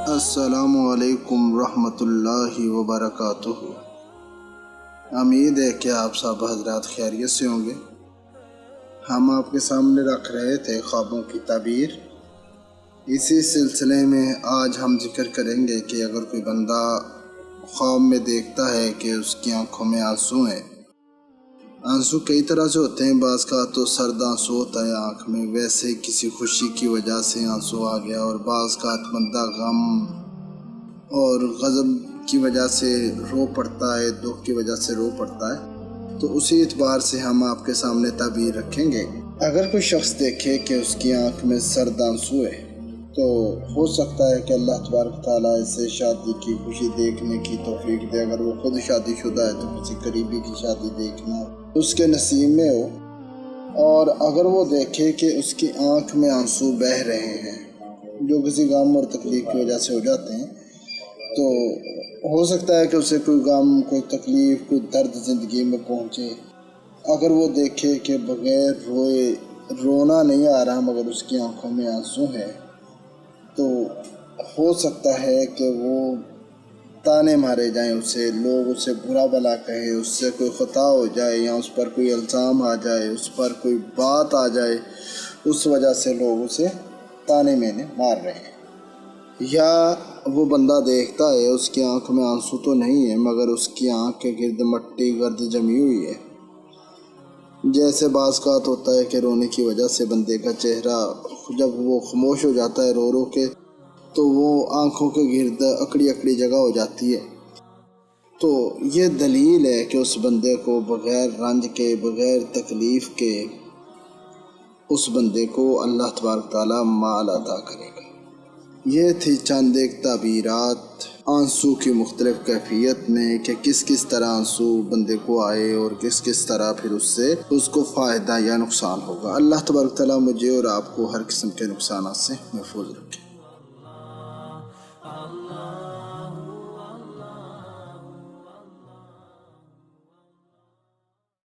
السلام علیکم ورحمۃ اللہ وبرکاتہ۔ امید ہے کہ آپ سب حضرات خیریت سے ہوں گے۔ ہم آپ کے سامنے رکھ رہے تھے خوابوں کی تعبیر۔ اسی سلسلے میں آج ہم ذکر کریں گے کہ اگر کوئی بندہ خواب میں دیکھتا ہے کہ اس کی آنکھوں میں آنسو ہیں۔ آنسو کئی طرح سے ہوتے ہیں، بعض کا تو سرد آنسو ہوتا ہے آنکھ میں، ویسے کسی خوشی کی وجہ سے آنسو آ گیا، اور بعض کا بندہ غم اور غضب کی وجہ سے رو پڑتا ہے، دکھ کی وجہ سے رو پڑتا ہے۔ تو اسی اعتبار سے ہم آپ کے سامنے تعبیر رکھیں گے۔ اگر کوئی شخص دیکھے کہ اس کی آنکھ میں سرد آنسو ہے تو ہو سکتا ہے کہ اللہ تبارک تعالیٰ اسے شادی کی خوشی دیکھنے کی توفیق دے۔ اگر وہ خود شادی شدہ ہے تو کسی قریبی کی شادی دیکھنا اس کے نصیب میں ہو، اور اگر وہ دیکھے کہ اس کی آنکھ میں آنسو بہہ رہے ہیں جو کسی غم اور تکلیف کی وجہ سے ہو جاتے ہیں، تو ہو سکتا ہے کہ اسے کوئی غم، کوئی تکلیف، کوئی درد زندگی میں پہنچے۔ اگر وہ دیکھے کہ بغیر روئے رونا نہیں آ رہا مگر اس کی آنکھوں میں آنسو ہے، تو ہو سکتا ہے کہ وہ تانے مارے جائیں اسے، لوگ اسے برا بھلا کہیں، اس سے کوئی خطا ہو جائے یا اس پر کوئی الزام آ جائے، اس پر کوئی بات آ جائے، اس وجہ سے لوگ اسے تانے مینے مار رہے ہیں۔ یا وہ بندہ دیکھتا ہے اس کی آنکھ میں آنسو تو نہیں ہے مگر اس کی آنکھ کے گرد مٹی گرد جمی ہوئی ہے۔ جیسے بعض اوقات ہوتا ہے کہ رونے کی وجہ سے بندے کا چہرہ جب وہ خاموش ہو جاتا ہے رو رو کے، تو وہ آنکھوں کے گرد اکڑی اکڑی جگہ ہو جاتی ہے۔ تو یہ دلیل ہے کہ اس بندے کو بغیر رنج کے، بغیر تکلیف کے، اس بندے کو اللہ تبارک تعالیٰ مال عطا کرے گا۔ یہ تھی چند ایک تعبیرات آنسو کی مختلف کیفیت میں کہ کس کس طرح آنسو بندے کو آئے اور کس کس طرح پھر اس سے اس کو فائدہ یا نقصان ہوگا۔ اللہ تبارک تعالیٰ مجھے اور آپ کو ہر قسم کے نقصانات سے محفوظ رکھے۔